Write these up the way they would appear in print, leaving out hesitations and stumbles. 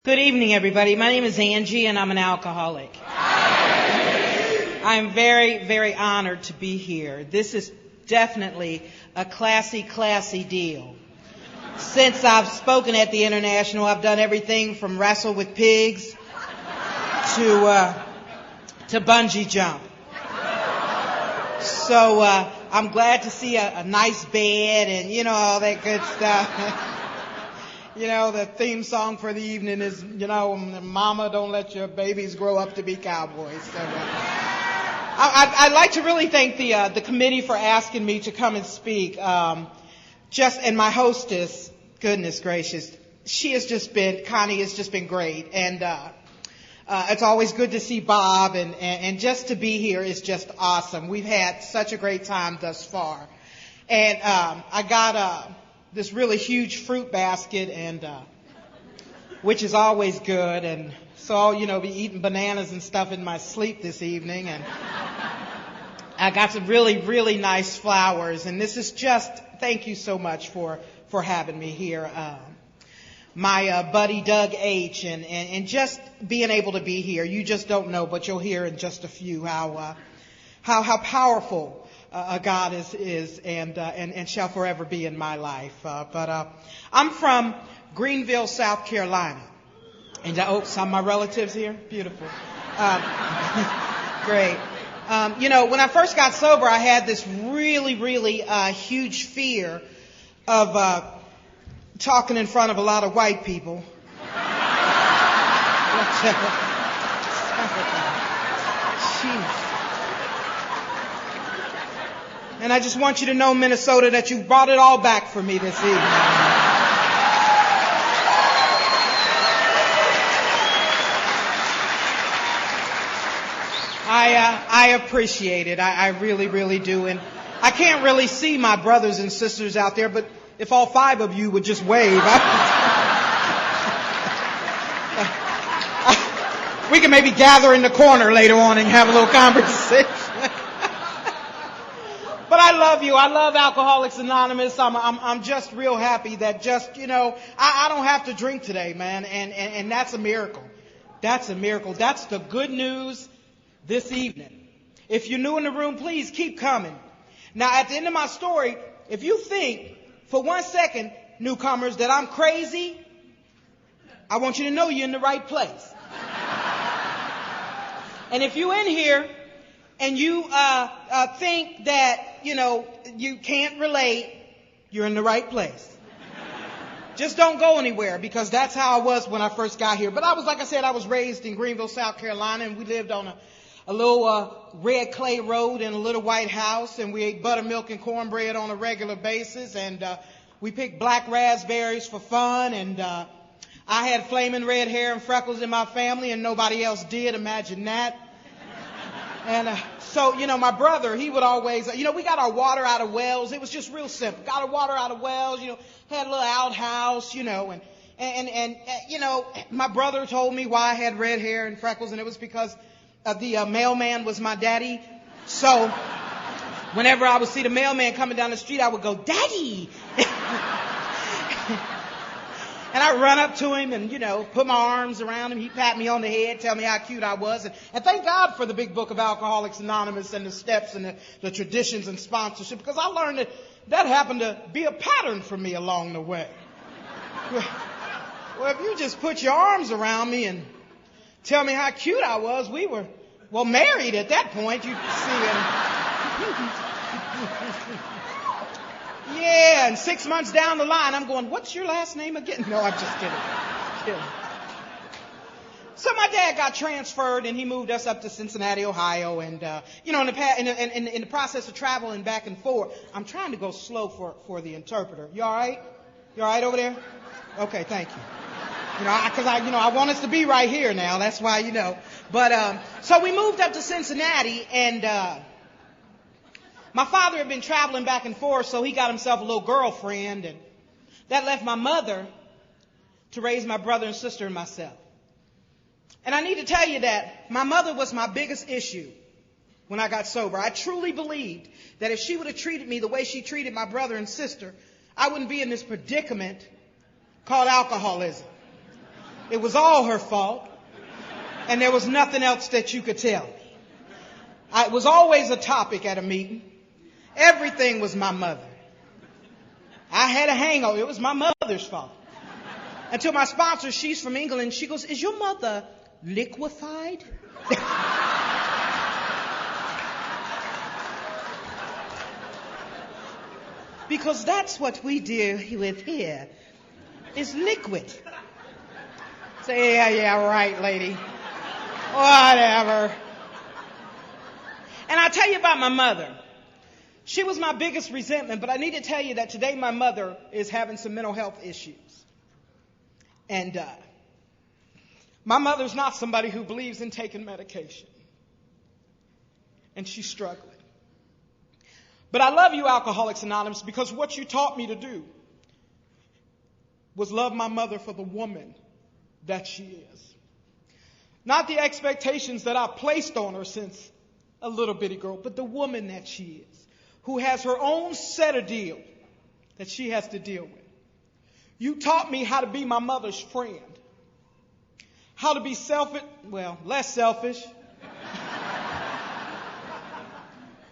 Good evening, everybody. My name is Angie, and I'm an alcoholic. I'm very, very honored to be here. This is definitely a classy deal. Since I've spoken at the International, I've done everything from wrestle with pigs to bungee jump. So I'm glad to see a nice bed and, all that good stuff. The theme song for the evening is, Mama, don't let your babies grow up to be cowboys. So, I'd like to really thank the committee for asking me to come and speak. And my hostess, goodness gracious, Connie has just been great. And it's always good to see Bob, and just to be here is just awesome. We've had such a great time thus far. And I got this really huge fruit basket, and which is always good, and so I'll be eating bananas and stuff in my sleep this evening, and I got some really nice flowers, and this is thank you so much for having me here. My buddy Doug H, and just being able to be here, you just don't know, but you'll hear in just a few how powerful God is and shall forever be in my life. But I'm from Greenville, South Carolina. And some of my relatives here. Beautiful. Great. When I first got sober, I had this really huge fear of talking in front of a lot of white people. Jeez. And I just want you to know, Minnesota, that you brought it all back for me this evening. I appreciate it. I really do. And I can't really see my brothers and sisters out there, but if all five of you would just wave, we can maybe gather in the corner later on and have a little conversation. But I love you. I love Alcoholics Anonymous. I'm just real happy that I don't have to drink today, man. And that's a miracle. That's a miracle. That's the good news this evening. If you're new in the room, please keep coming. Now, at the end of my story, if you think for 1 second, newcomers, that I'm crazy, I want you to know you're in the right place. And if you're in here and you think that, you can't relate, you're in the right place. Just don't go anywhere, because that's how I was when I first got here. But I was raised in Greenville, South Carolina, and we lived on a little red clay road in a little white house, and we ate buttermilk and cornbread on a regular basis, and we picked black raspberries for fun, and I had flaming red hair and freckles in my family, and nobody else did. Imagine that. And so, my brother, he would always, we got our water out of wells. It was just real simple. Got our water out of wells, had a little outhouse, and my brother told me why I had red hair and freckles, and it was because the mailman was my daddy. So whenever I would see the mailman coming down the street, I would go, "Daddy!" And I'd run up to him and, put my arms around him. He'd pat me on the head, tell me how cute I was. And thank God for the big book of Alcoholics Anonymous and the steps and the traditions and sponsorship, because I learned that happened to be a pattern for me along the way. Well, if you just put your arms around me and tell me how cute I was, we were, married at that point, you see. Yeah, and 6 months down the line, I'm going, "What's your last name again?" No, I'm just kidding. So my dad got transferred, and he moved us up to Cincinnati, Ohio. And, in the process of traveling back and forth, I'm trying to go slow for the interpreter. You all right? You all right over there? Okay, thank you. Because I want us to be right here now. That's why, But so we moved up to Cincinnati, and my father had been traveling back and forth, so he got himself a little girlfriend, and that left my mother to raise my brother and sister and myself. And I need to tell you that my mother was my biggest issue when I got sober. I truly believed that if she would have treated me the way she treated my brother and sister, I wouldn't be in this predicament called alcoholism. It was all her fault. And there was nothing else that you could tell me. It was always a topic at a meeting. Everything was my mother. I had a hangover. It was my mother's fault. Until my sponsor, she's from England, she goes, is your mother liquefied? Because that's what we deal with here, is liquid. Say, yeah, right, lady. Whatever. And I'll tell you about my mother. She was my biggest resentment, but I need to tell you that today my mother is having some mental health issues. And my mother's not somebody who believes in taking medication. And she's struggling. But I love you, Alcoholics Anonymous, because what you taught me to do was love my mother for the woman that she is. Not the expectations that I placed on her since a little bitty girl, but the woman that she is, who has her own set of deal that she has to deal with. You taught me how to be my mother's friend. How to be less selfish.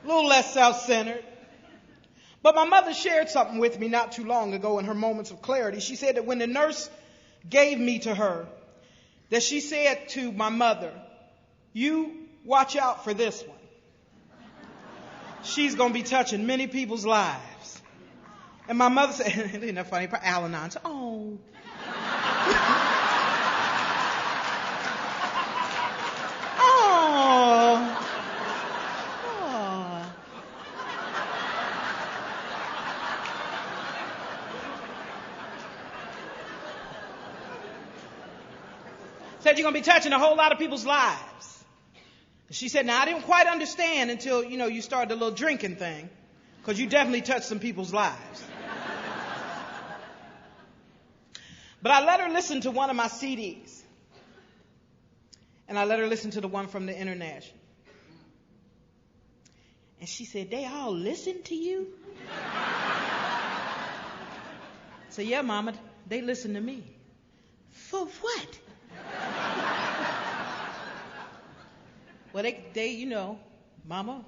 A little less self-centered. But my mother shared something with me not too long ago in her moments of clarity. She said that when the nurse gave me to her, that she said to my mother, you watch out for this one. She's going to be touching many people's lives. And my mother said, isn't that funny? Al-Anon said, oh. Oh. Oh. Said you're going to be touching a whole lot of people's lives. She said, now I didn't quite understand until, you started the little drinking thing, because you definitely touched some people's lives. But I let her listen to one of my CDs. And I let her listen to the one from the International. And she said, they all listen to you? I said, yeah, Mama, they listen to me. For what? Well, they Mama,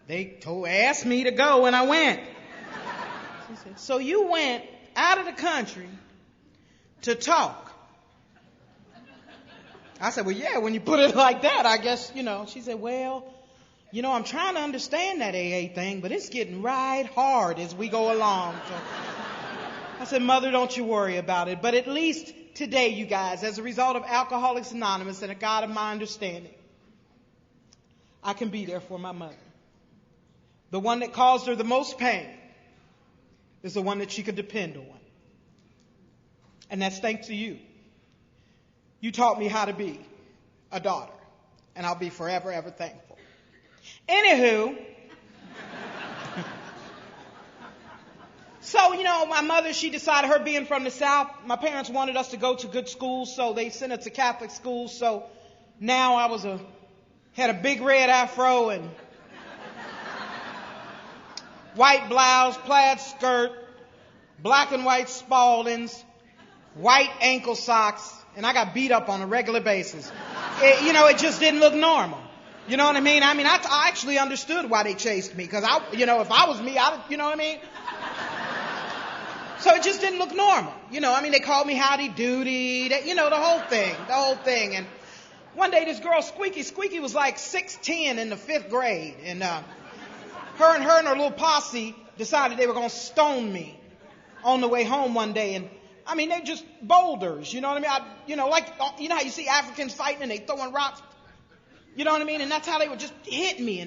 they asked me to go and I went. She said, so you went out of the country to talk? I said, well, yeah, when you put it like that, I guess, She said, well, I'm trying to understand that AA thing, but it's getting right hard as we go along. So I said, Mother, don't you worry about it. But at least today, you guys, as a result of Alcoholics Anonymous and a God of my understanding, I can be there for my mother. The one that caused her the most pain is the one that she could depend on. And that's thanks to you. You taught me how to be a daughter, and I'll be forever, ever thankful. Anywho, so, my mother, she decided, her being from the South, my parents wanted us to go to good schools, so they sent us to Catholic schools. So now I had a big red afro and white blouse, plaid skirt, black and white Spaldings, white ankle socks, and I got beat up on a regular basis. It just didn't look normal. You know what I mean? I actually understood why they chased me, because if I was me, you know what I mean? So it just didn't look normal. They called me Howdy Doody, the whole thing. And one day this girl, Squeaky was like 6'10" in the 5th grade. And her and her little posse decided they were going to stone me on the way home one day. And they just boulders, you know what I mean? How you see Africans fighting and they throwing rocks? You know what I mean? And that's how they would just hit me.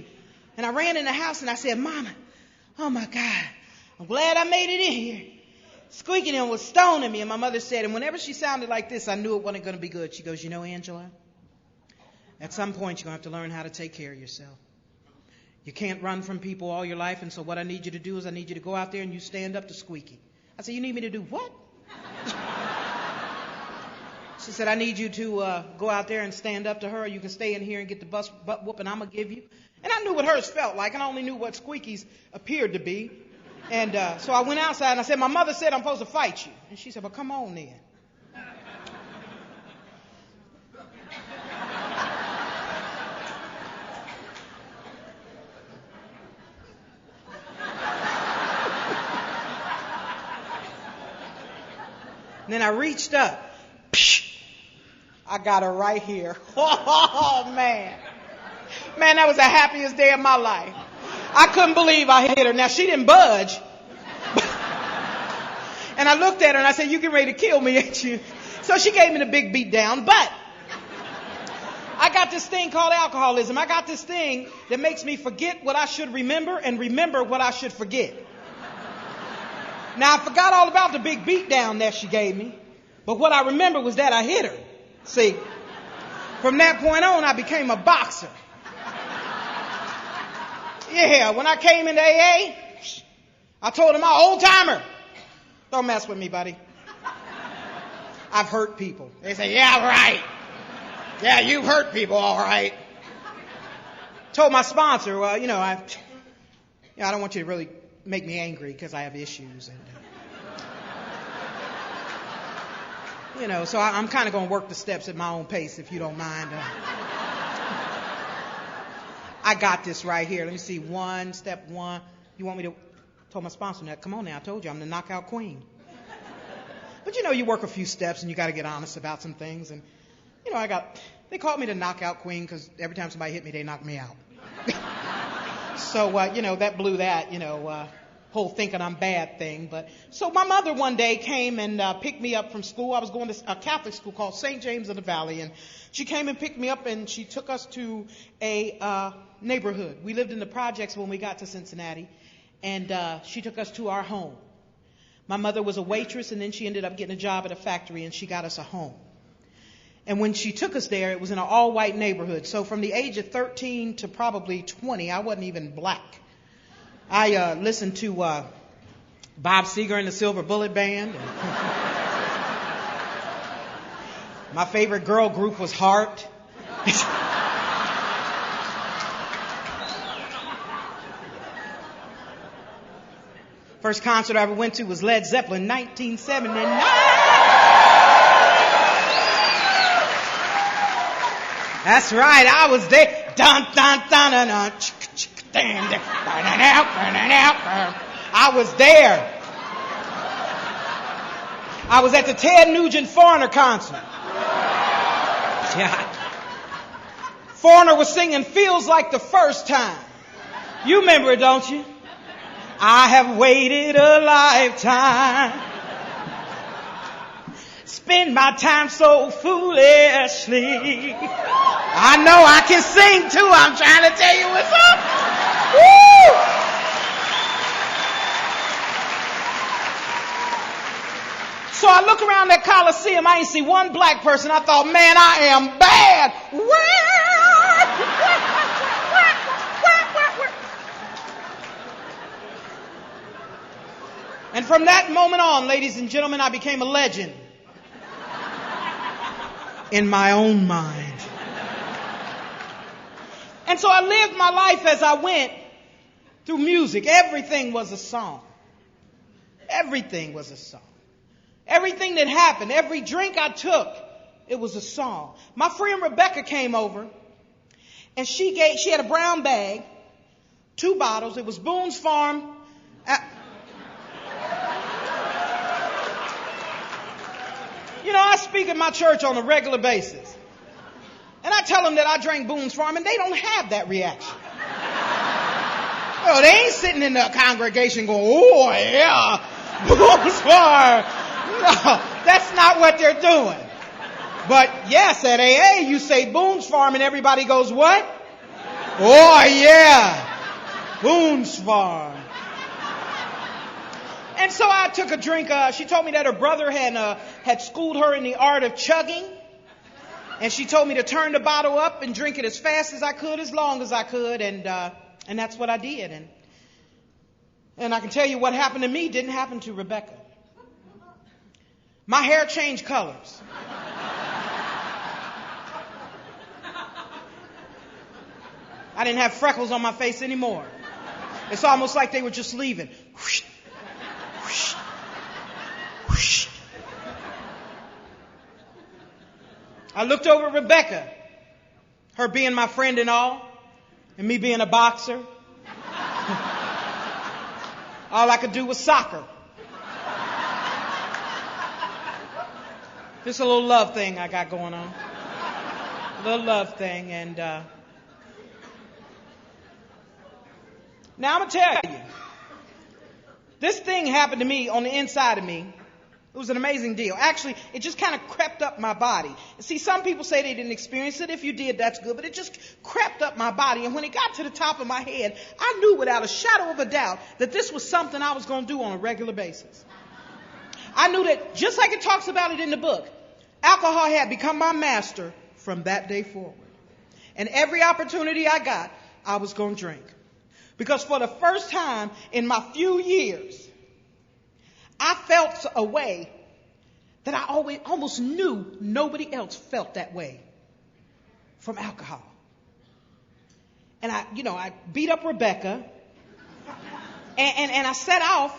And I ran in the house and I said, Mama, oh my God, I'm glad I made it in here. Squeaky then was stoning me. And my mother said, and whenever she sounded like this, I knew it wasn't going to be good. She goes, Angela, at some point you're going to have to learn how to take care of yourself. You can't run from people all your life. And so what I need you to do is I need you to go out there and you stand up to Squeaky. I said, you need me to do what? She said, I need you to go out there and stand up to her. You can stay in here and get the butt whooping I'm going to give you. And I knew what hers felt like, and I only knew what Squeaky's appeared to be. And so I went outside and I said, my mother said I'm supposed to fight you. And she said, well, come on then. And then I reached up. I got her right here. Oh, man. Man, that was the happiest day of my life. I couldn't believe I hit her. Now, she didn't budge. And I looked at her and I said, you getting ready to kill me, ain't you? So she gave me the big beat down. But I got this thing called alcoholism. I got this thing that makes me forget what I should remember and remember what I should forget. Now, I forgot all about the big beat down that she gave me. But what I remember was that I hit her. See, from that point on, I became a boxer. Yeah, when I came into AA, I told him, I'm an old timer. Don't mess with me, buddy. I've hurt people. They say, yeah, right. Yeah, you've hurt people, all right. Told my sponsor, well, I don't want you to really make me angry because I have issues. And, so I'm kind of going to work the steps at my own pace, if you don't mind. I got this right here. Let me see. Step one. You want me to? Told my sponsor that. Come on now. I told you I'm the knockout queen. But you work a few steps and you got to get honest about some things. And, they called me the knockout queen because every time somebody hit me, they knocked me out. So, that blew that, whole thinking I'm bad thing. But so my mother one day came and picked me up from school. I was going to a Catholic school called St. James of the Valley, and she came and picked me up and she took us to a neighborhood. We lived in the projects when we got to Cincinnati, and she took us to our home. My mother was a waitress, and then she ended up getting a job at a factory, and she got us a home. And when she took us there, it was in an all-white neighborhood. So from the age of 13 to probably 20, I wasn't even black. I listened to Bob Seger and the Silver Bullet Band. My favorite girl group was Heart. First concert I ever went to was Led Zeppelin, 1979. That's right, I was there. Dun, dun, dun, dun, dun, I was there. I was at the Ted Nugent Foreigner concert. Yeah. Foreigner was singing Feels Like the First Time. You remember it, don't you? I have waited a lifetime. Spend my time so foolishly. I know I can sing too. I'm trying to tell you what's up. Woo! So I look around that Coliseum. I ain't see one black person. I thought, man, I am bad. And from that moment on, ladies and gentlemen, I became a legend. In my own mind. And so I lived my life as I went through music. Everything was a song. Everything was a song. Everything that happened, every drink I took, it was a song. My friend Rebecca came over, and she had a brown bag, 2 bottles. It was Boone's Farm. I speak at my church on a regular basis. And I tell them that I drank Boone's Farm, and they don't have that reaction. They ain't sitting in the congregation going, oh, yeah, Boone's Farm. No, that's not what they're doing. But yes, at AA, you say Boone's Farm, and everybody goes, what? Oh, yeah, Boone's Farm. And so I took a drink. She told me that her brother had schooled her in the art of chugging. And she told me to turn the bottle up and drink it as fast as I could, as long as I could. And that's what I did. And I can tell you what happened to me didn't happen to Rebecca. My hair changed colors. I didn't have freckles on my face anymore. It's almost like they were just leaving. Whoosh. Whoosh. Whoosh. I looked over at Rebecca, her being my friend and all, and me being a boxer. All I could do was soccer. Just a little love thing I got going on. A little love thing. And now I'm going to tell you, this thing happened to me on the inside of me. It was an amazing deal. Actually, it just kind of crept up my body. See, some people say they didn't experience it. If you did, that's good. But it just crept up my body. And when it got to the top of my head, I knew without a shadow of a doubt that this was something I was going to do on a regular basis. I knew that, just like it talks about it in the book, alcohol had become my master from that day forward. And every opportunity I got, I was going to drink. Because for the first time in my few years, I felt a way that I almost knew nobody else felt that way from alcohol. And I beat up Rebecca and I set off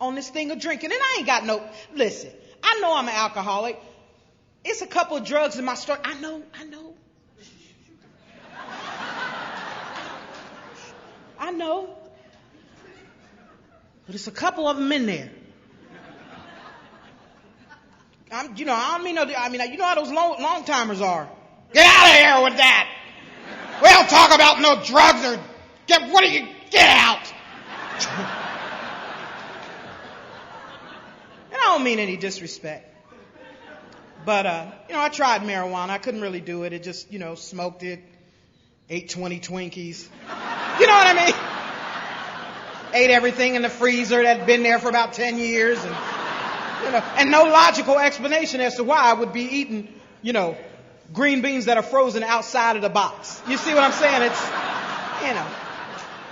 on this thing of drinking. And I ain't got listen, I know I'm an alcoholic. It's a couple of drugs in my story. I know. I know. But it's a couple of them in there. I don't mean you know how those long timers are. Get out of here with that. We don't talk about no drugs or get out. And I don't mean any disrespect. But, I tried marijuana. I couldn't really do it. It just, smoked it, ate 20 Twinkies. You know what I mean? Ate everything in the freezer that had been there for about 10 years. And no logical explanation as to why I would be eating, green beans that are frozen outside of the box. You see what I'm saying? It's,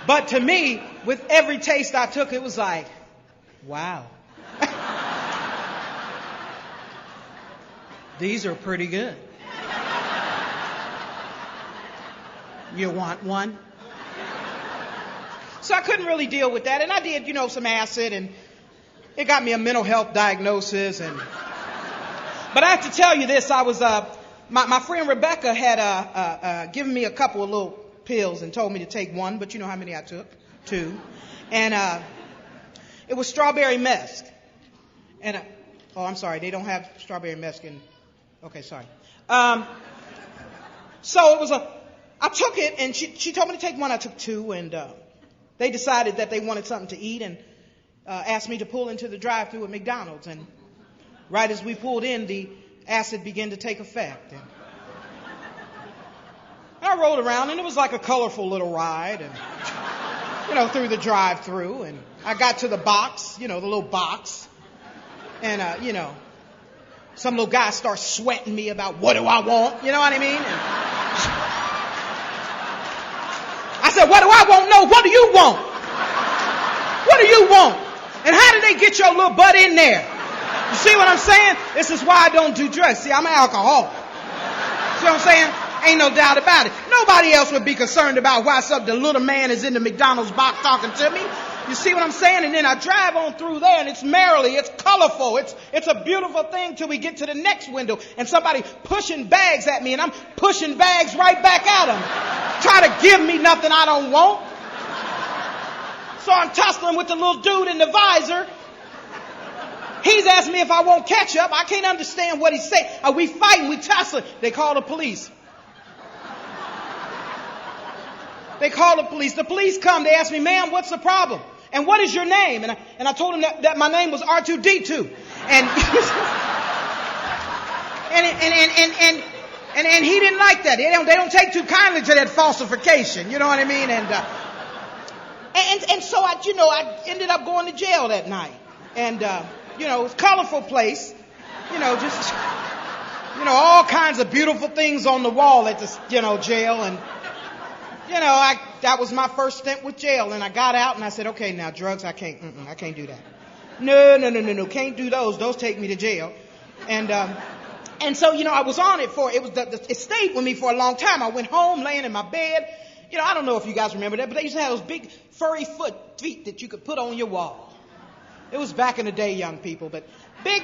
But to me, with every taste I took, it was like, wow. These are pretty good. You want one? So I couldn't really deal with that. And I did, some acid, and it got me a mental health diagnosis. But I have to tell you this. I was, my friend Rebecca had given me a couple of little pills and told me to take one. But you know how many I took? 2. And it was strawberry mesc. And, I'm sorry. They don't have strawberry mesc in... Okay, sorry. So it was I took it, and she told me to take one. I took 2, and they decided that they wanted something to eat and asked me to pull into the drive-thru at McDonald's. And right as we pulled in, the acid began to take effect. And I rolled around, and it was like a colorful little ride, and through the drive-thru. And I got to the box, the little box, and some little guy starts sweating me about what do I want, you know what I mean? And I said, what do I want? No, what do you want? What do you want? And how did they get your little butt in there? You see what I'm saying? This is why I don't do drugs. See, I'm an alcoholic. See what I'm saying? Ain't no doubt about it. Nobody else would be concerned about why the little man is in the McDonald's box talking to me. You see what I'm saying? And then I drive on through there, and it's merrily, it's colorful, it's a beautiful thing till we get to the next window, and somebody pushing bags at me, and I'm pushing bags right back at them. Try to give me nothing I don't want. So I'm tussling with the little dude in the visor. He's asking me if I want ketchup. I can't understand what he's saying. Are we fighting? We tussling. They call the police. They call the police. The police come. They ask me, ma'am, what's the problem? And what is your name? And I told him that my name was R2D2. And he didn't like that. They don't take too kindly to that falsification. You know what I mean? And so I ended up going to jail that night. And it was a colorful place. All kinds of beautiful things on the wall at the jail. And that was my first stint with jail, and I got out and I said, okay, now drugs, I can't do that. No, can't do those. Those take me to jail. And so, I was on it it stayed with me for a long time. I went home laying in my bed. I don't know if you guys remember that, but they used to have those big furry feet that you could put on your wall. It was back in the day, young people, but big.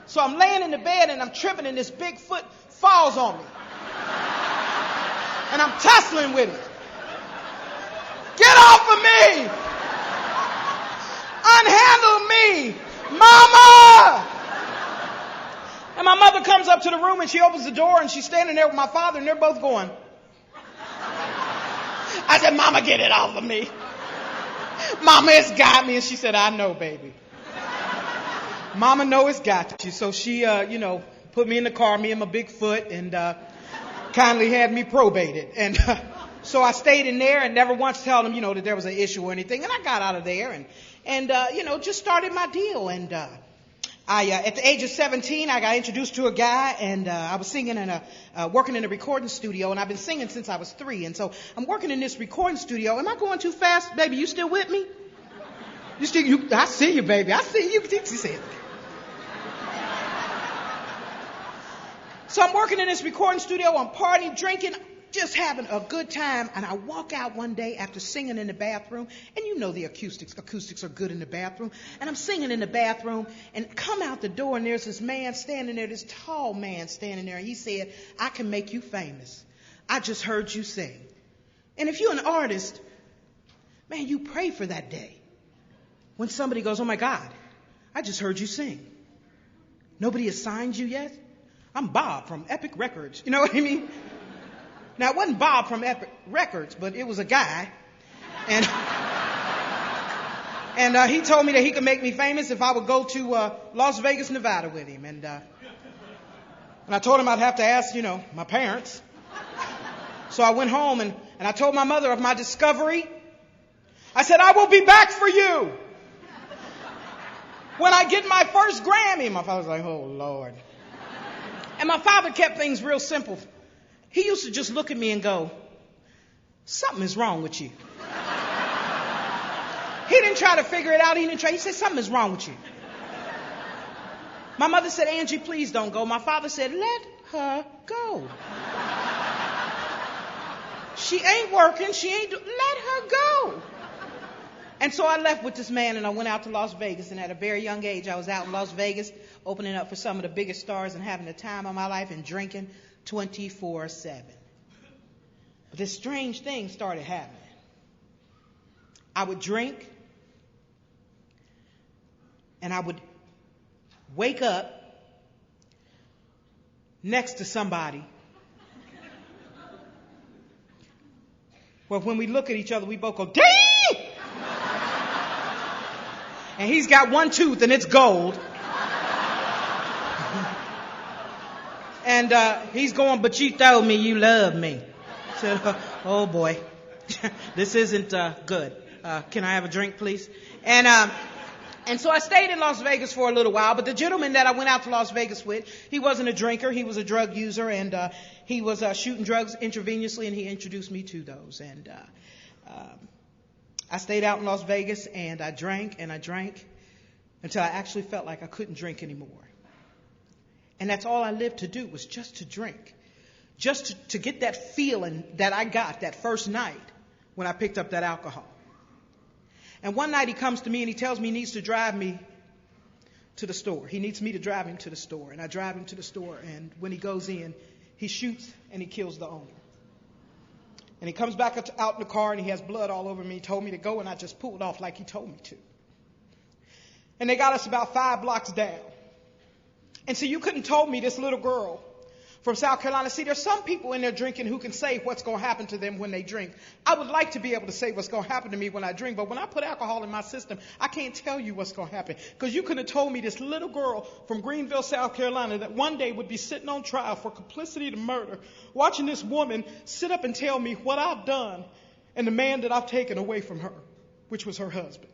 So I'm laying in the bed and I'm tripping and this big foot falls on me. And I'm tussling with it. Get off of me! Unhandle me! Mama! And my mother comes up to the room and she opens the door and she's standing there with my father and they're both going. I said, Mama, get it off of me. Mama, it's got me. And she said, I know, baby. Mama know it's got you. So she, put me in the car, me and my big foot, and kindly had me probated. And so I stayed in there and never once told them, that there was an issue or anything. And I got out of there and just started my deal. And at the age of 17, I got introduced to a guy, and I was singing working in a recording studio, and I've been singing since I was 3. And so I'm working in this recording studio. Am I going too fast, baby? You still with me? I see you, baby. I see you. She said. So I'm working in this recording studio. I'm partying, drinking, just having a good time. And I walk out one day after singing in the bathroom. And the acoustics are good in the bathroom. And I'm singing in the bathroom and come out the door and there's this man standing there, this tall man standing there. And he said, I can make you famous. I just heard you sing. And if you're an artist, man, you pray for that day. When somebody goes, oh my God, I just heard you sing. Nobody has signed you yet? I'm Bob from Epic Records. You know what I mean? Now, it wasn't Bob from Epic Records, but it was a guy. And he told me that he could make me famous if I would go to Las Vegas, Nevada with him. And I told him I'd have to ask, my parents. So I went home and I told my mother of my discovery. I said, I will be back for you when I get my first Grammy. My father was like, oh, Lord. And my father kept things real simple. He used to just look at me and go, something is wrong with you. He didn't try to figure it out. He said, something is wrong with you. My mother said, Angie, please don't go. My father said, let her go. She ain't working. Let her go. And so I left with this man and I went out to Las Vegas. And at a very young age, I was out in Las Vegas opening up for some of the biggest stars and having the time of my life and drinking 24/7. But this strange thing started happening. I would drink and I would wake up next to somebody where when we look at each other, we both go, damn! And he's got one tooth and it's gold. And he's going, but you told me you love me. I said, oh boy, this isn't good. Can I have a drink, please? And so I stayed in Las Vegas for a little while. But the gentleman that I went out to Las Vegas with, he wasn't a drinker. He was a drug user. And he was shooting drugs intravenously. And he introduced me to those. And I stayed out in Las Vegas and I drank until I actually felt like I couldn't drink anymore. And that's all I lived to do was just to drink. Just to get that feeling that I got that first night when I picked up that alcohol. And one night he comes to me and he tells me he needs to drive me to the store. He needs me to drive him to the store. And I drive him to the store. And when he goes in, he shoots and he kills the owner. And he comes back out in the car and he has blood all over me. He told me to go and I just pulled off like he told me to. And they got us about 5 blocks down. And so you couldn't told me this little girl from South Carolina. See, there's some people in there drinking who can say what's going to happen to them when they drink. I would like to be able to say what's going to happen to me when I drink. But when I put alcohol in my system, I can't tell you what's going to happen. Because you could have told me this little girl from Greenville, South Carolina, that one day would be sitting on trial for complicity to murder, watching this woman sit up and tell me what I've done and the man that I've taken away from her, which was her husband.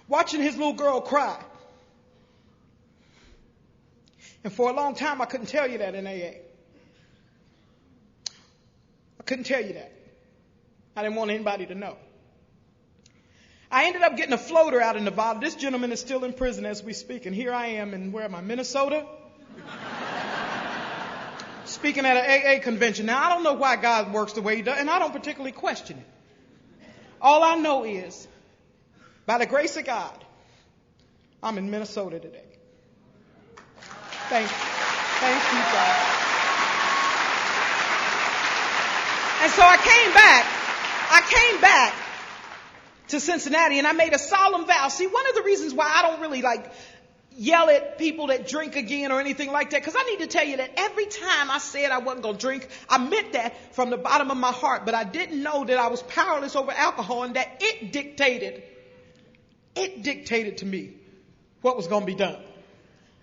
Watching his little girl cry. And for a long time, I couldn't tell you that in AA. I couldn't tell you that. I didn't want anybody to know. I ended up getting a floater out in Nevada. This gentleman is still in prison as we speak. And here I am in, where am I, Minnesota? Speaking at an AA convention. Now, I don't know why God works the way he does, and I don't particularly question it. All I know is, by the grace of God, I'm in Minnesota today. Thank you, God. And so I came back to Cincinnati and I made a solemn vow. See, one of the reasons why I don't really yell at people that drink again or anything like that. Because I need to tell you that every time I said I wasn't going to drink, I meant that from the bottom of my heart. But I didn't know that I was powerless over alcohol and that it dictated to me what was going to be done.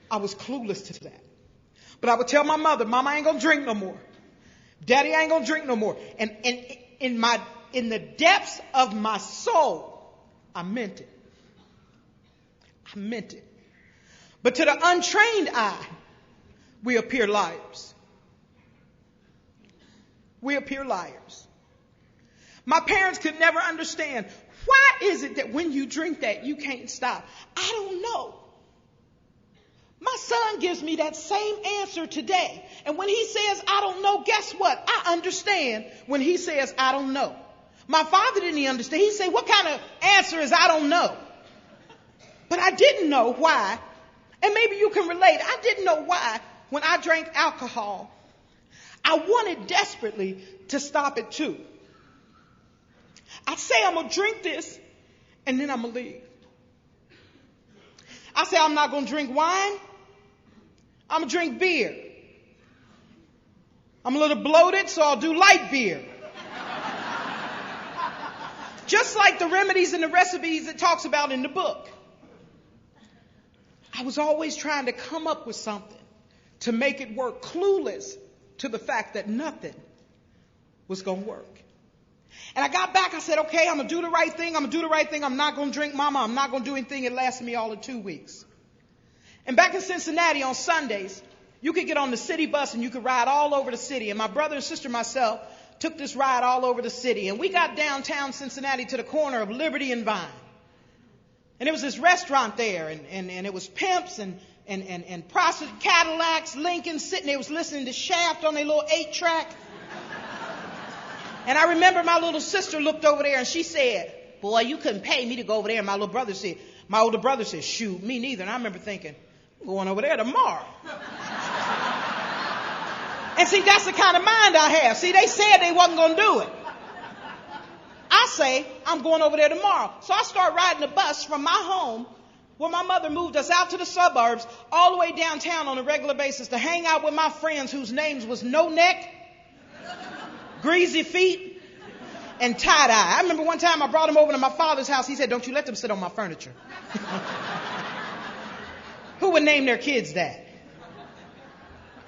I was clueless to that. But I would tell my mother, Mama, I ain't going to drink no more. Daddy, I ain't going to drink no more. And in the depths of my soul, I meant it. I meant it. But to the untrained eye, we appear liars. We appear liars. My parents could never understand, why is it that when you drink that, you can't stop? I don't know. My son gives me that same answer today. And when he says, I don't know, guess what? I understand when he says, I don't know. My father didn't even understand. He said, what kind of answer is I don't know? But I didn't know why. And maybe you can relate. I didn't know why when I drank alcohol, I wanted desperately to stop it too. I'd say I'm going to drink this and then I'm going to leave. I say I'm not going to drink wine. I'm going to drink beer. I'm a little bloated, so I'll do light beer. Just like the remedies and the recipes it talks about in the book. I was always trying to come up with something to make it work, clueless to the fact that nothing was going to work. And I got back, I said, okay, I'm going to do the right thing. I'm going to do the right thing. I'm not going to drink, Mama. I'm not going to do anything. It lasted me all of 2 weeks. And back in Cincinnati on Sundays, you could get on the city bus and you could ride all over the city. And my brother and sister and myself took this ride all over the city. And we got downtown Cincinnati to the corner of Liberty and Vine. And there was this restaurant there, and it was pimps and prostitute Cadillacs, Lincolns sitting there, was listening to Shaft on their little 8-track. And I remember my little sister looked over there and she said, boy, you couldn't pay me to go over there. And my older brother said, shoot, me neither. And I remember thinking, I'm going over there tomorrow. And see, that's the kind of mind I have. See, they said they wasn't going to do it. I say, I'm going over there tomorrow. So I start riding the bus from my home, where my mother moved us out to the suburbs, all the way downtown on a regular basis to hang out with my friends whose names was No Neck, Greasy Feet, and Tie-Dye. I remember one time I brought them over to my father's house. He said, don't you let them sit on my furniture. Who would name their kids that?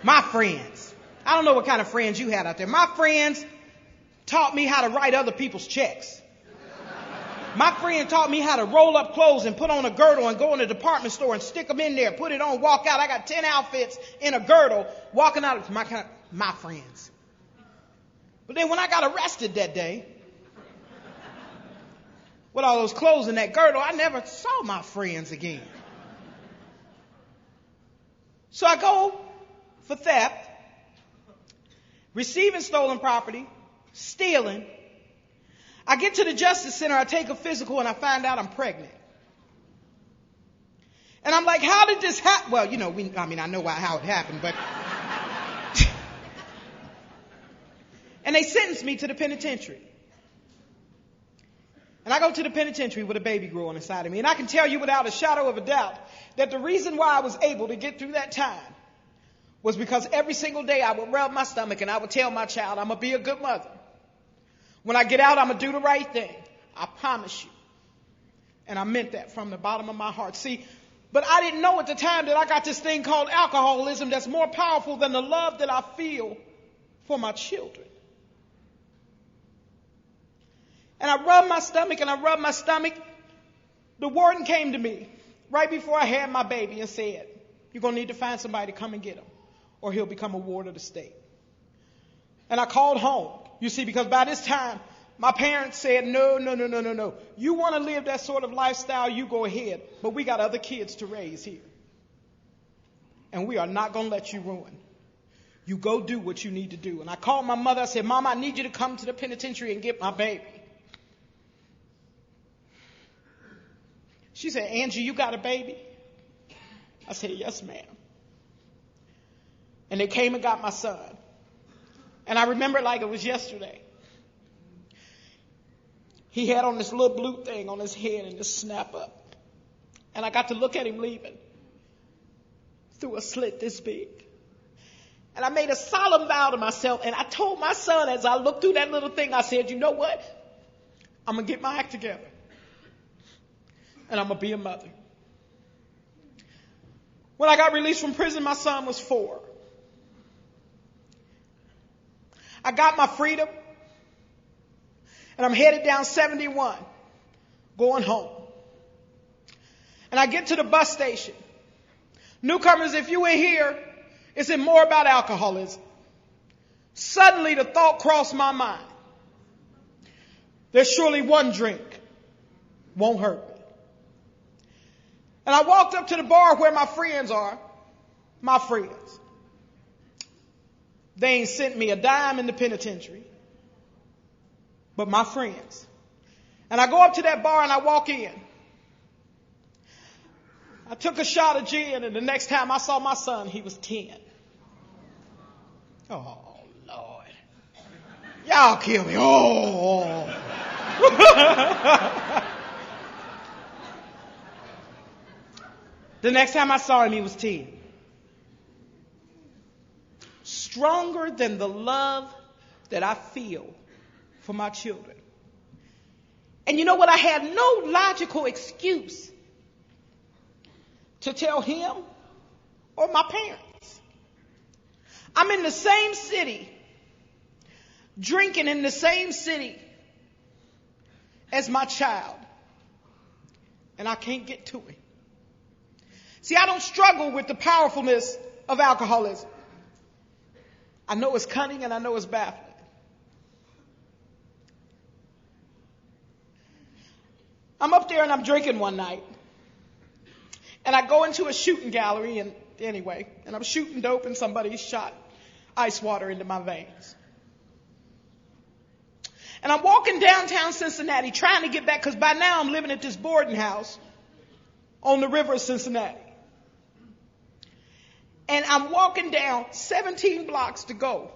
My friends. I don't know what kind of friends you had out there. My friends taught me how to write other people's checks. My friend taught me how to roll up clothes and put on a girdle and go in a department store and stick them in there, put it on, walk out. I got 10 outfits in a girdle walking out. My friends. But then when I got arrested that day, with all those clothes in that girdle, I never saw my friends again. So I go for theft, receiving stolen property, stealing. I get to the Justice Center, I take a physical, and I find out I'm pregnant. And I'm like, how did this happen? Well, I know how it happened, but... And they sentenced me to the penitentiary. And I go to the penitentiary with a baby growing inside of me. And I can tell you without a shadow of a doubt that the reason why I was able to get through that time was because every single day I would rub my stomach and I would tell my child, I'm going to be a good mother. When I get out, I'm going to do the right thing. I promise you. And I meant that from the bottom of my heart. See, but I didn't know at the time that I got this thing called alcoholism that's more powerful than the love that I feel for my children. And I rubbed my stomach and I rubbed my stomach. The warden came to me right before I had my baby and said, you're going to need to find somebody to come and get him or he'll become a ward of the state. And I called home, you see, because by this time, my parents said, no. You want to live that sort of lifestyle, you go ahead. But we got other kids to raise here. And we are not going to let you ruin. You go do what you need to do. And I called my mother. I said, Mama, I need you to come to the penitentiary and get my baby. She said, Angie, you got a baby? I said, yes, ma'am. And they came and got my son. And I remember like it was yesterday. He had on this little blue thing on his head and this snap up. And I got to look at him leaving. through a slit this big. And I made a solemn vow to myself, and I told my son as I looked through that little thing, I said, you know what? I'm going to get my act together. And I'm going to be a mother. When I got released from prison, my son was 4. I got my freedom, and I'm headed down 71, going home. And I get to the bus station. Newcomers, if you ain't here, it's in more about alcoholism. Suddenly the thought crossed my mind. There's surely one drink won't hurt me. And I walked up to the bar where my friends are. My friends. They ain't sent me a dime in the penitentiary. But my friends. And I go up to that bar and I walk in. I took a shot of gin, and the next time I saw my son, he was 10. Oh, Lord. Y'all kill me. Oh. The next time I saw him, he was 10. Stronger than the love that I feel for my children. And you know what? I had no logical excuse to tell him or my parents. I'm in the same city, drinking in the same city as my child, and I can't get to him. See, I don't struggle with the powerfulness of alcoholism. I know it's cunning and I know it's baffling. I'm up there and I'm drinking one night. And I go into a shooting gallery and I'm shooting dope and somebody shot ice water into my veins. And I'm walking downtown Cincinnati trying to get back, because by now I'm living at this boarding house on the river of Cincinnati. And I'm walking down 17 blocks to go.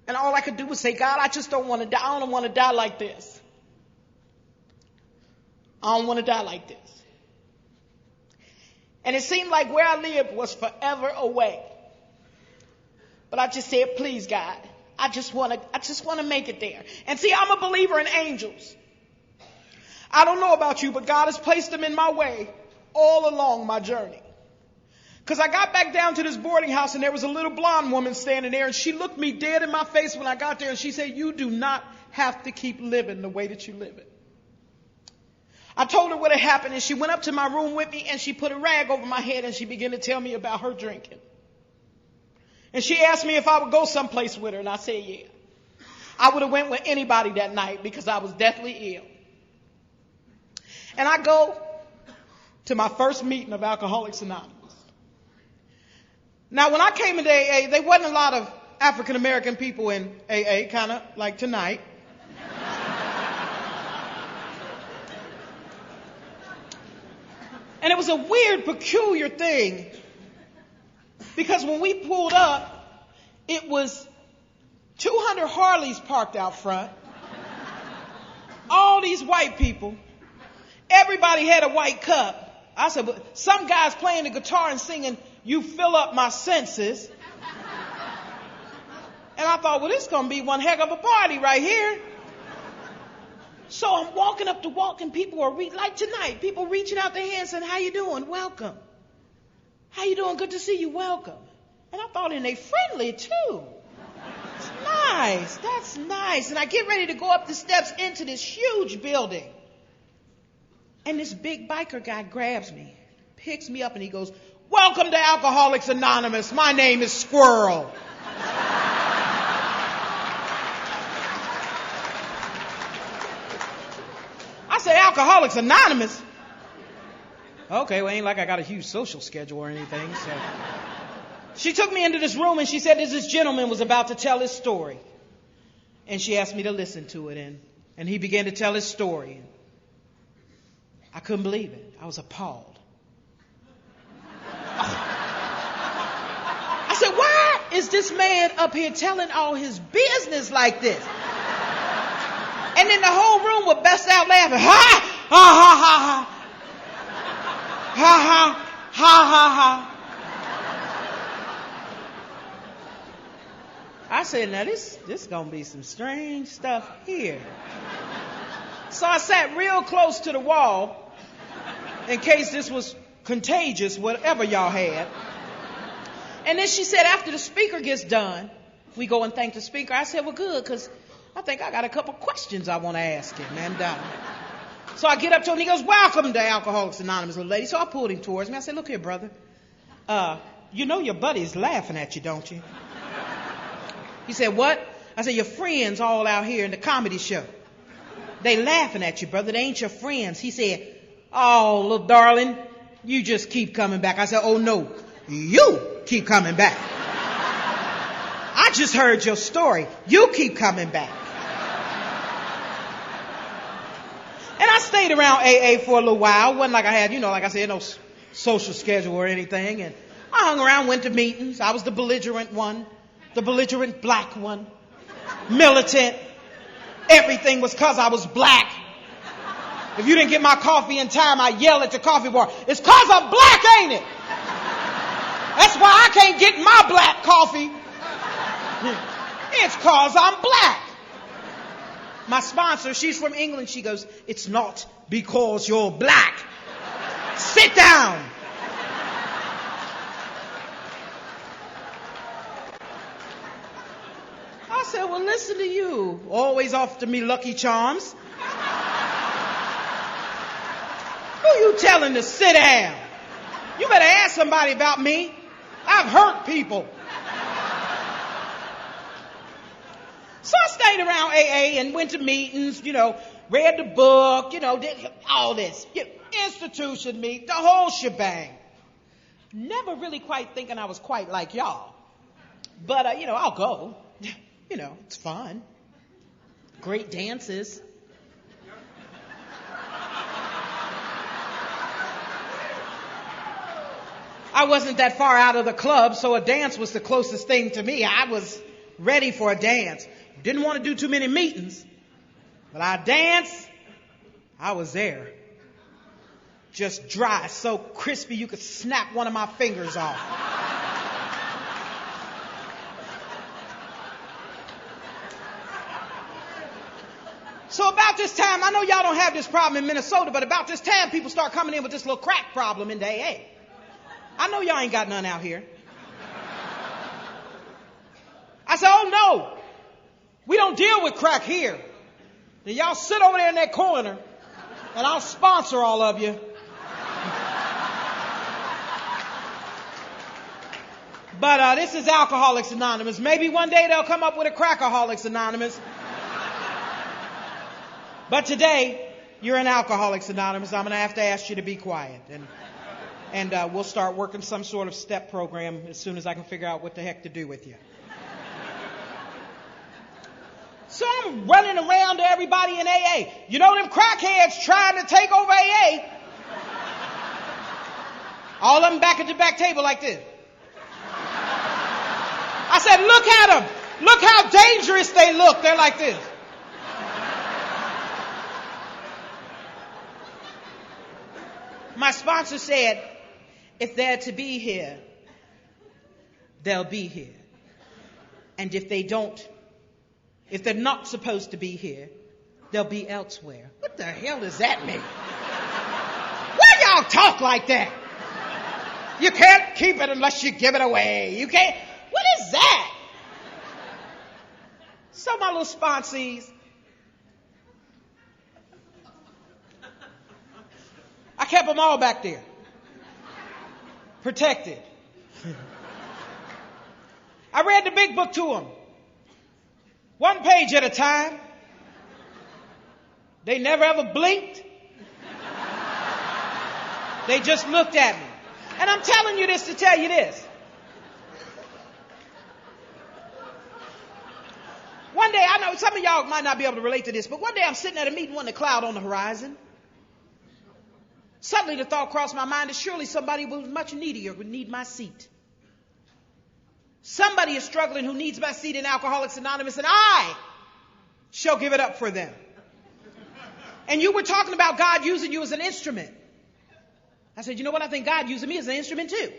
And all I could do was say, God, I just don't want to die. I don't want to die like this. I don't want to die like this. And it seemed like where I lived was forever away. But I just said, please, God, I just want to make it there. And see, I'm a believer in angels. I don't know about you, but God has placed them in my way all along my journey. Because I got back down to this boarding house and there was a little blonde woman standing there, and she looked me dead in my face when I got there, and she said, you do not have to keep living the way that you live it. I told her what had happened, and she went up to my room with me and she put a rag over my head and she began to tell me about her drinking. And she asked me if I would go someplace with her, and I said, yeah. I would have went with anybody that night because I was deathly ill. And I go to my first meeting of Alcoholics Anonymous. Now, when I came into AA, there wasn't a lot of African American people in AA, kind of like tonight. And it was a weird, peculiar thing, because when we pulled up, it was 200 Harleys parked out front, all these white people, everybody had a white cup. I said, but some guys playing the guitar and singing, you fill up my senses. And I thought, well, this is going to be one heck of a party right here. So I'm walking up the walk, and people are, like tonight, people reaching out their hands saying, how you doing? Welcome. How you doing? Good to see you. Welcome. And I thought, and they friendly too. It's nice. That's nice. And I get ready to go up the steps into this huge building. And this big biker guy grabs me, picks me up, and he goes, welcome to Alcoholics Anonymous. My name is Squirrel. I say, Alcoholics Anonymous? Okay, well, ain't like I got a huge social schedule or anything. So she took me into this room and she said this gentleman was about to tell his story. And she asked me to listen to it. And he began to tell his story. I couldn't believe it. I was appalled. I said, why is this man up here telling all his business like this? And then the whole room would bust out laughing. Ha! Ha ha ha ha. Ha ha ha ha ha. I said, now this going to be some strange stuff here. So I sat real close to the wall in case this was contagious, whatever y'all had. And then she said, after the speaker gets done, we go and thank the speaker. I said, well, good, because I think I got a couple questions I want to ask him. And so I get up to him, and he goes, welcome to Alcoholics Anonymous, little lady. So I pulled him towards me. I said, look here, brother. You know your buddy's laughing at you, don't you? He said, what? I said, your friends all out here in the comedy show. They laughing at you, brother. They ain't your friends. He said, oh, little darling, you just keep coming back. I said, oh, no, you keep coming back. I just heard your story. You keep coming back. And I stayed around AA for a little while. It wasn't like I had, like I said, no social schedule or anything. And I hung around, went to meetings. I was the belligerent one. The belligerent black one, militant. Everything was because I was black. If you didn't get my coffee in time, I yell at the coffee bar. It's because I'm black, ain't it? That's why I can't get my black coffee. It's because I'm black. My sponsor, she's from England. She goes, it's not because you're black. Sit down. I said, well, listen to you. Always after me Lucky Charms. Who you telling to sit down? You better ask somebody about me. I've hurt people. So I stayed around AA and went to meetings, read the book, did all this. Institution meet, the whole shebang. Never really quite thinking I was quite like y'all. But, I'll go. It's fun. Great dances. I wasn't that far out of the club, so a dance was the closest thing to me. I was ready for a dance. Didn't want to do too many meetings, but I danced. I was there. Just dry, so crispy you could snap one of my fingers off. So about this time, I know y'all don't have this problem in Minnesota, but about this time, people start coming in with this little crack problem in the AA. I know y'all ain't got none out here. I said, oh no, we don't deal with crack here. Then y'all sit over there in that corner, and I'll sponsor all of you. But this is Alcoholics Anonymous. Maybe one day they'll come up with a Crackaholics Anonymous. But today, you're in Alcoholics Anonymous. I'm going to have to ask you to be quiet. And we'll start working some sort of step program as soon as I can figure out what the heck to do with you. So I'm running around to everybody in AA. You know them crackheads trying to take over AA. All of them back at the back table like this. I said, look at them. Look how dangerous they look. They're like this. My sponsor said, if they're to be here, they'll be here. And if they're not supposed to be here, they'll be elsewhere. What the hell does that mean? Why y'all talk like that? You can't keep it unless you give it away. You can't. What is that? So my little sponsees, I kept them all back there. Protected. I read the big book to them. One page at a time. They never ever blinked. They just looked at me. And I'm telling you this to tell you this. One day, I know some of y'all might not be able to relate to this, but one day I'm sitting at a meeting, wasn't a cloud on the horizon. Suddenly the thought crossed my mind that surely somebody who was much needier would need my seat. Somebody is struggling who needs my seat in Alcoholics Anonymous, and I shall give it up for them. And you were talking about God using you as an instrument. I said, you know what? I think God using me as an instrument too.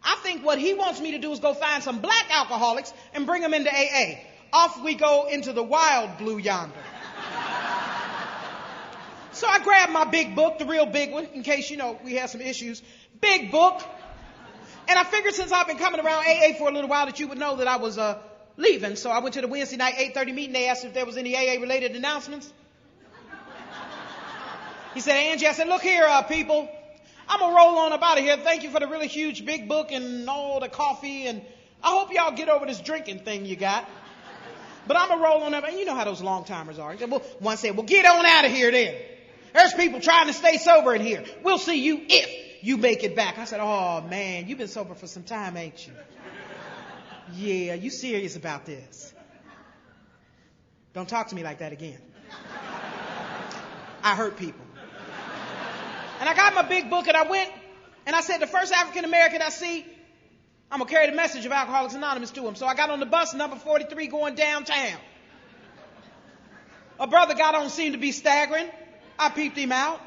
I think what he wants me to do is go find some black alcoholics and bring them into AA. Off we go into the wild blue yonder. So I grabbed my big book, the real big one, in case, we had some issues. Big book. And I figured since I've been coming around AA for a little while that you would know that I was leaving. So I went to the Wednesday night 8:30 meeting. They asked if there was any AA-related announcements. He said, Angie, I said, look here, people. I'm going to roll on up out of here. Thank you for the really huge big book and all the coffee. And I hope y'all get over this drinking thing you got. But I'm going to roll on up. And you know how those long-timers are. One said, well, get on out of here then. There's people trying to stay sober in here. We'll see you if you make it back. I said, oh, man, you've been sober for some time, ain't you? Yeah, you serious about this? Don't talk to me like that again. I hurt people. And I got my big book and I went and I said, the first African American I see, I'm going to carry the message of Alcoholics Anonymous to him. So I got on the bus, number 43, going downtown. A brother got on, seemed to be staggering. I peeped him out.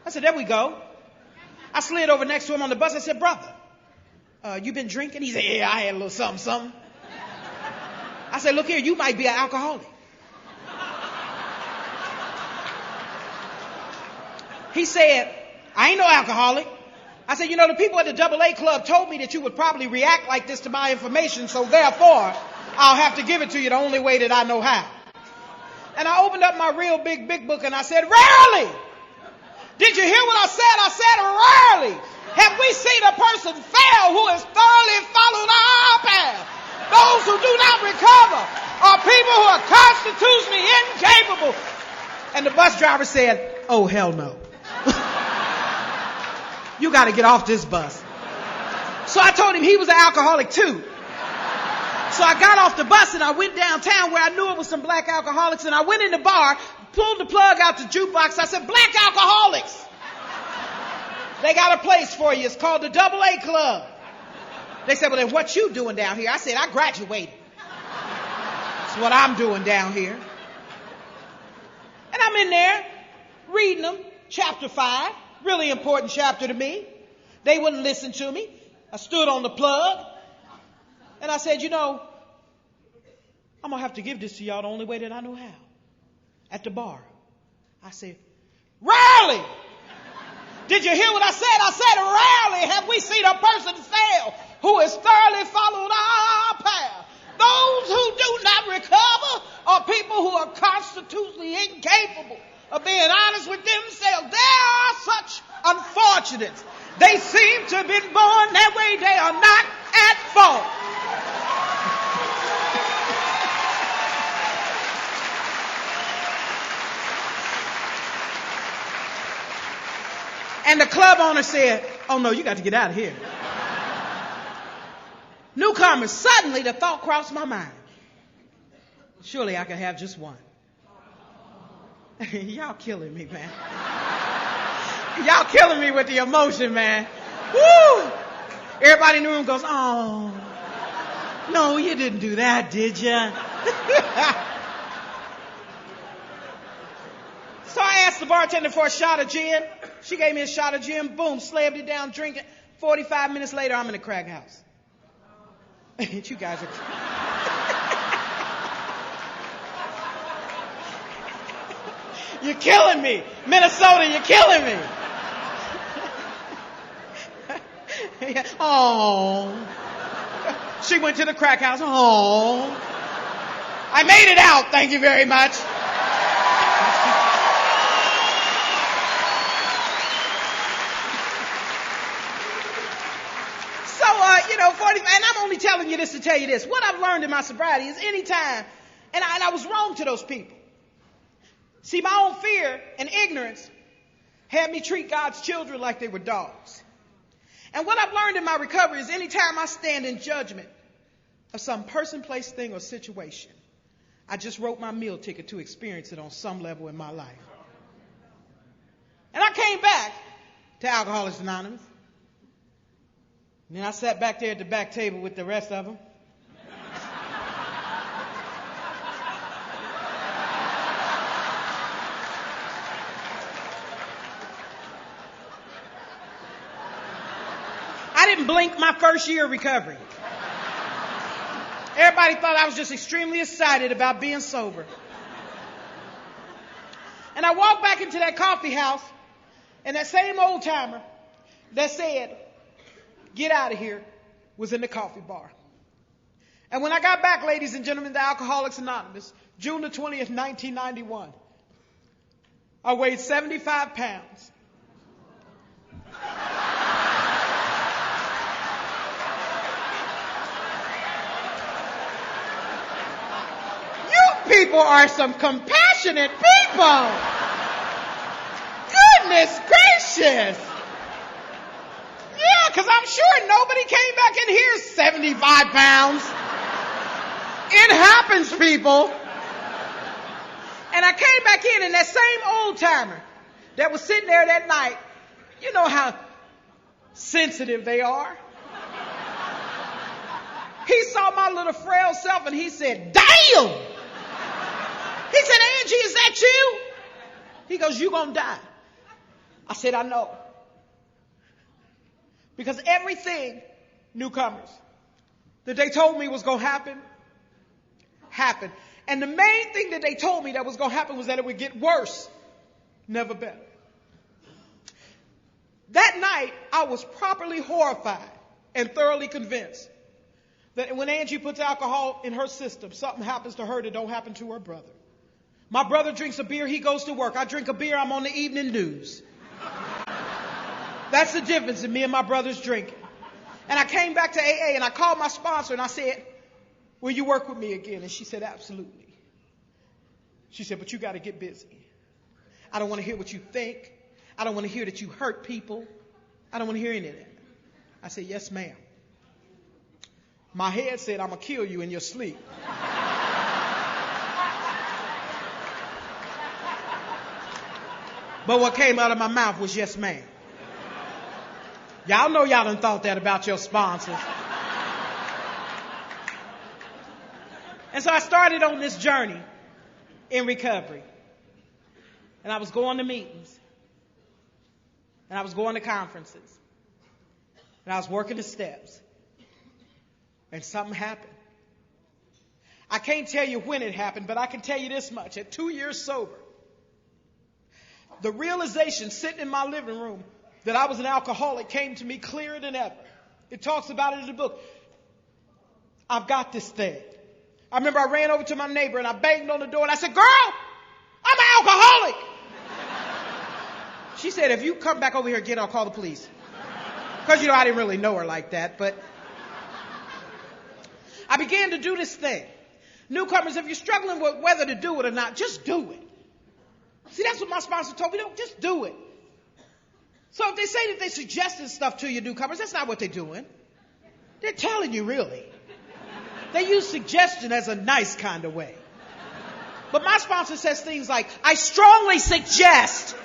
I said, there we go. I slid over next to him on the bus. I said, brother, you been drinking? He said, yeah, I had a little something. I said, look here, you might be an alcoholic. He said, I ain't no alcoholic. I said, the people at the AA club told me that you would probably react like this to my information, so therefore, I'll have to give it to you the only way that I know how. And I opened up my real big book and I said, rarely! Did you hear what I said? I said, rarely have we seen a person fail who has thoroughly followed our path. Those who do not recover are people who are constitutionally incapable. And the bus driver said, oh, hell no. You got to get off this bus. So I told him he was an alcoholic too. So I got off the bus and I went downtown where I knew it was some black alcoholics, and I went in the bar, pulled the plug out the jukebox. I said, black alcoholics, they got a place for you. It's called the AA Club. They said, well, then what you doing down here? I said, I graduated. That's what I'm doing down here. And I'm in there reading them, chapter 5, really important chapter to me. They wouldn't listen to me. I stood on the plug and I said, I'm going to have to give this to y'all the only way that I know how. At the bar. I said, rarely! Did you hear what I said? I said, rarely have we seen a person fail who has thoroughly followed our path. Those who do not recover are people who are constitutionally incapable of being honest with themselves. There are such unfortunates. They seem to have been born that way. They are not at fault. And the club owner said, oh no, you got to get out of here. Newcomers, suddenly the thought crossed my mind. Surely I could have just one. Y'all killing me, man. Y'all killing me with the emotion, man. Woo! Everybody in the room goes, oh, no, you didn't do that, did you? So I asked the bartender for a shot of gin. She gave me a shot of gin. Boom, slammed it down, drinking. 45 minutes later, I'm in the crack house. You guys are... You're killing me. Minnesota, you're killing me. Oh. She went to the crack house. Oh. I made it out. Thank you very much. So, 40, and I'm only telling you this to tell you this. What I've learned in my sobriety is anytime, and I was wrong to those people. See, my own fear and ignorance had me treat God's children like they were dogs. And what I've learned in my recovery is anytime I stand in judgment of some person, place, thing, or situation, I just wrote my meal ticket to experience it on some level in my life. And I came back to Alcoholics Anonymous. And then I sat back there at the back table with the rest of them. blink my first year of recovery. Everybody thought I was just extremely excited about being sober. And I walked back into that coffee house, and that same old timer that said, "Get out of here," was in the coffee bar. And when I got back, ladies and gentlemen, to Alcoholics Anonymous, June the 20th, 1991, I weighed 75 pounds. You people are some compassionate people. Goodness gracious. Yeah, because I'm sure nobody came back in here 75 pounds. It happens, people. And I came back in, and that same old timer that was sitting there that night, you know how sensitive they are. He saw my little frail self, and he said, "Damn!" He said, "Angie, is that you?" He goes, "You gonna die." I said, "I know." Because everything, newcomers, that they told me was going to happen, happened. And the main thing that they told me that was going to happen was that it would get worse, never better. That night, I was properly horrified and thoroughly convinced that when Angie puts alcohol in her system, something happens to her that don't happen to her brother. My brother drinks a beer, he goes to work. I drink a beer, I'm on the evening news. That's the difference in me and my brother's drinking. And I came back to AA and I called my sponsor and I said, "Will you work with me again?" And she said, "Absolutely." She said, "But you got to get busy. I don't want to hear what you think. I don't want to hear that you hurt people. I don't want to hear any of that." I said, "Yes, ma'am." My head said, "I'm going to kill you in your sleep." But what came out of my mouth was, "Yes, ma'am." Y'all know y'all done thought that about your sponsors. And so I started on this journey in recovery. And I was going to meetings. And I was going to conferences. And I was working the steps. And something happened. I can't tell you when it happened, but I can tell you this much. At 2 years sober, the realization sitting in my living room that I was an alcoholic came to me clearer than ever. It talks about it in the book. I've got this thing. I remember I ran over to my neighbor and I banged on the door and I said, "Girl, I'm an alcoholic." She said, "If you come back over here again, I'll call the police." Because, I didn't really know her like that, but I began to do this thing. Newcomers, if you're struggling with whether to do it or not, just do it. See, that's what my sponsor told me. Don't just do it. So if they say that they suggested stuff to you, newcomers, that's not what they're doing. They're telling you, really. They use suggestion as a nice kind of way. But my sponsor says things like, "I strongly suggest."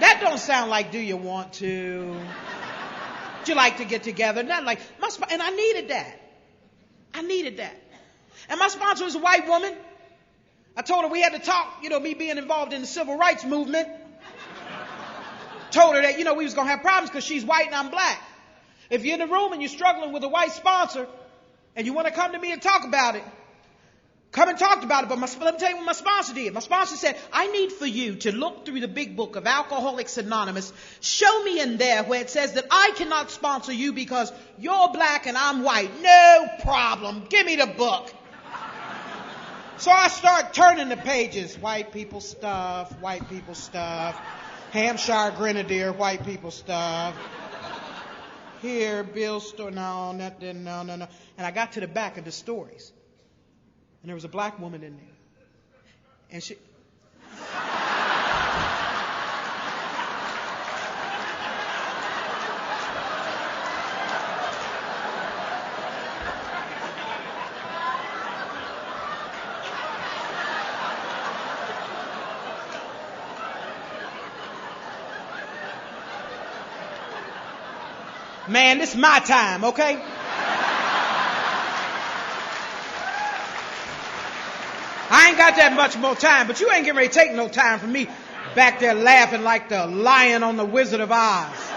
That don't sound like, "Do you want to? Would you like to get together?" Nothing like, and I needed that. I needed that. And my sponsor was a white woman. I told her we had to talk, me being involved in the civil rights movement. Told her that, we was going to have problems because she's white and I'm black. If you're in the room and you're struggling with a white sponsor and you want to come to me and talk about it, come and talk about it. But let me tell you what my sponsor did. My sponsor said, "I need for you to look through the big book of Alcoholics Anonymous. Show me in there where it says that I cannot sponsor you because you're black and I'm white." "No problem. Give me the book." So I start turning the pages. White people stuff, white people stuff. Hampshire Grenadier, white people stuff. Here, Bill Store, no. And I got to the back of the stories. And there was a black woman in there. And she... Man, this is my time, okay? I ain't got that much more time, but you ain't getting ready to take no time from me back there laughing like the lion on the Wizard of Oz.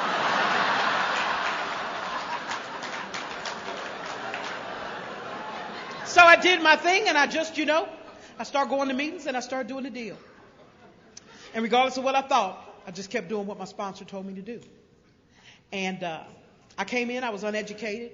So I did my thing, and I just, I started going to meetings, and I started doing the deal. And regardless of what I thought, I just kept doing what my sponsor told me to do. And I came in, I was uneducated.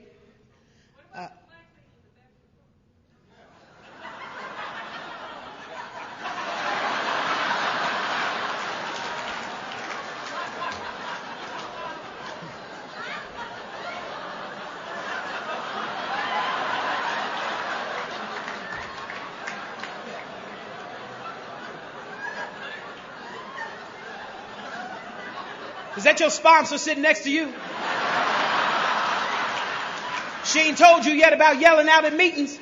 Is that your sponsor sitting next to you? She ain't told you yet about yelling out at meetings?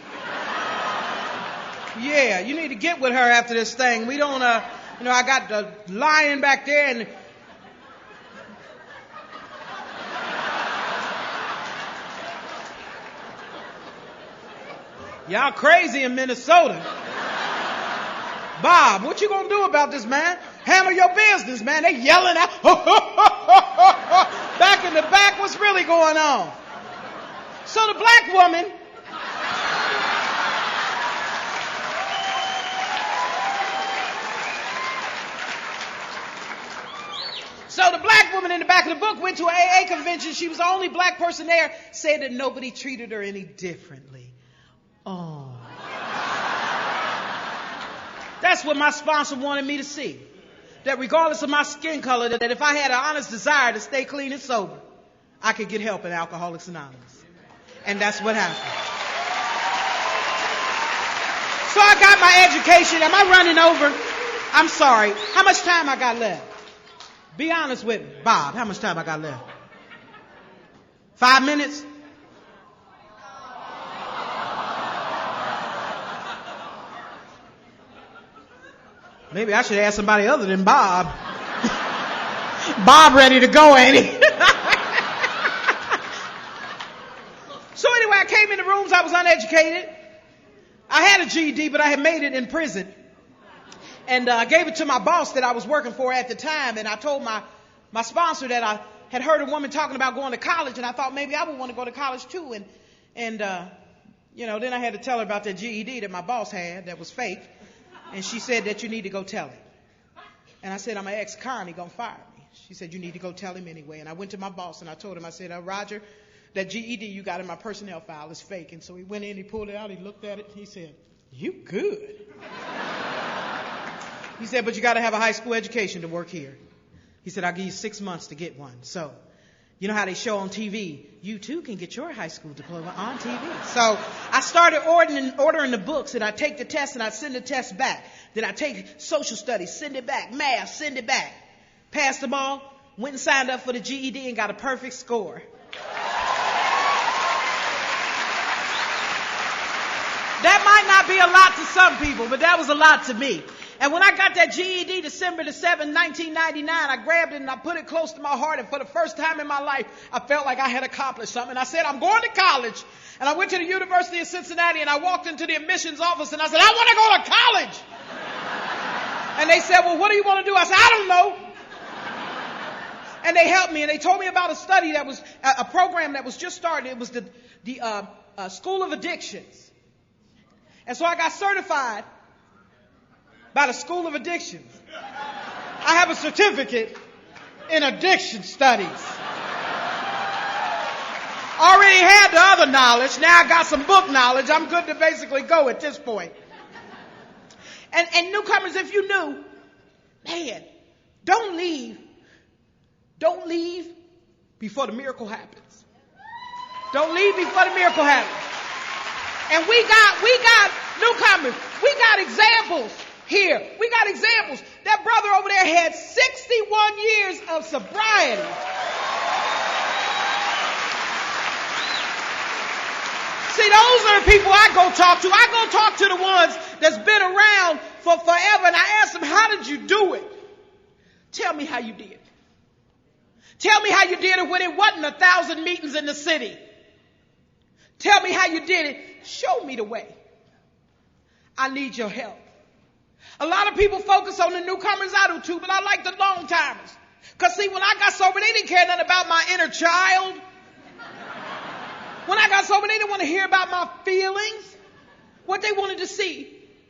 Yeah, you need to get with her after this thing. We don't, I got the lion back there and... Y'all crazy in Minnesota. Bob, what you gonna do about this, man? Handle your business, man. They yelling out. Back in the back, what's really going on? So the black woman in the back of the book went to an AA convention. She was the only black person there, said that nobody treated her any differently. Oh. That's what my sponsor wanted me to see. That regardless of my skin color, that if I had an honest desire to stay clean and sober, I could get help in Alcoholics Anonymous. And that's what happened. So I got my education. Am I running over? I'm sorry. How much time I got left? Be honest with me. Bob, how much time I got left? 5 minutes? Maybe I should ask somebody other than Bob. Bob ready to go, ain't he? So anyway, I came in the rooms. I was uneducated. I had a GED, but I had made it in prison. And I gave it to my boss that I was working for at the time. And I told my sponsor that I had heard a woman talking about going to college. And I thought maybe I would want to go to college too. And then I had to tell her about that GED that my boss had that was fake. And she said that you need to go tell him. And I said, I'm an ex-con, he gonna fire me. She said, you need to go tell him anyway. And I went to my boss and I told him, I said, Roger, that GED you got in my personnel file is fake. And so he went in, he pulled it out, he looked at it, he said, you good. He said, but you gotta have a high school education to work here. He said, I'll give you 6 months to get one. So, you know how they show on TV, you too can get your high school diploma on TV. So I started ordering the books, and I take the test and I send the test back. Then I take social studies, send it back, math, send it back. Passed them all, went and signed up for the GED and got a perfect score. That might not be a lot to some people, but that was a lot to me. And when I got that GED December the 7th, 1999, I grabbed it and I put it close to my heart. And for the first time in my life, I felt like I had accomplished something. I said, I'm going to college. And I went to the University of Cincinnati and I walked into the admissions office and I said, I want to go to college. And they said, well, what do you want to do? I said, I don't know. And they helped me and they told me about a study that was a program that was just started. It was the School of Addictions. And so I got certified by the School of Addictions. I have a certificate in addiction studies. Already had the other knowledge. Now I got some book knowledge. I'm good to basically go at this point. And newcomers, if you knew, man, don't leave before the miracle happens. Don't leave before the miracle happens. And we got newcomers. We got examples here. We got examples. That brother over there had 61 years of sobriety. See, those are the people I go talk to. I go talk to the ones that's been around for forever, and I ask them, how did you do it? Tell me how you did it. Tell me how you did it when it wasn't 1,000 meetings in the city. Tell me how you did it. Show me the way. I need your help. A lot of people focus on the newcomers. I do too, but I like the long timers. Because see, when I got sober, they didn't care nothing about my inner child. When I got sober, they didn't want to hear about my feelings. What they wanted to see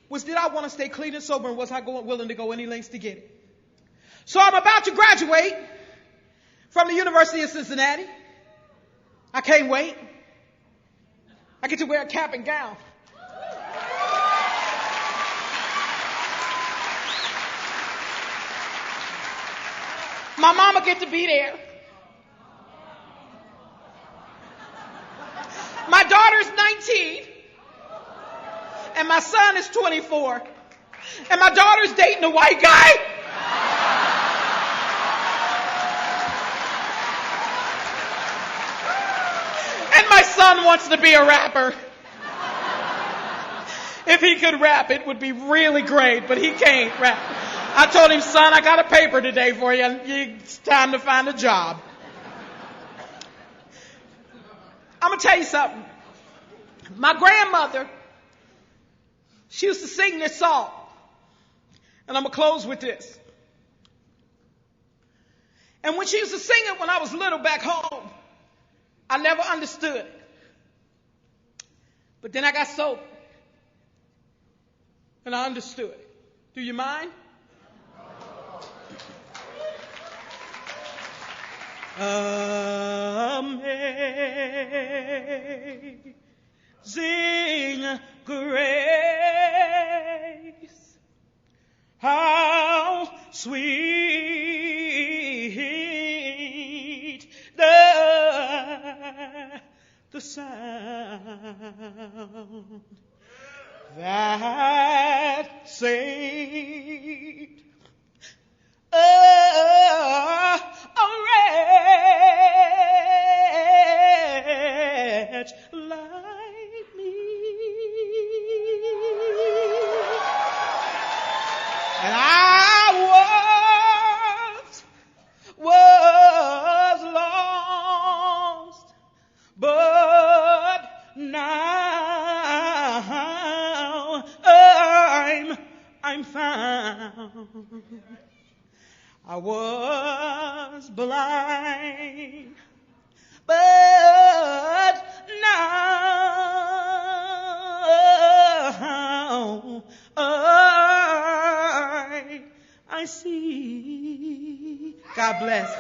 was, did I want to stay clean and sober, and was I willing to go any lengths to get it? So I'm about to graduate from the University of Cincinnati. I can't wait. I get to wear a cap and gown. My mama get to be there. My daughter's 19. And my son is 24. And my daughter's dating a white guy. And my son wants to be a rapper. If he could rap, it would be really great, but he can't rap. I told him, son, I got a paper today for you. It's time to find a job. I'm going to tell you something. My grandmother, she used to sing this song. And I'm going to close with this. And when she used to sing it when I was little back home, I never understood it. But then I got sober. And I understood it. Do you mind? Amazing grace, how sweet the sound that saved a wretch like me. And I was lost, but now I'm found. I was blind, but now I see. God bless.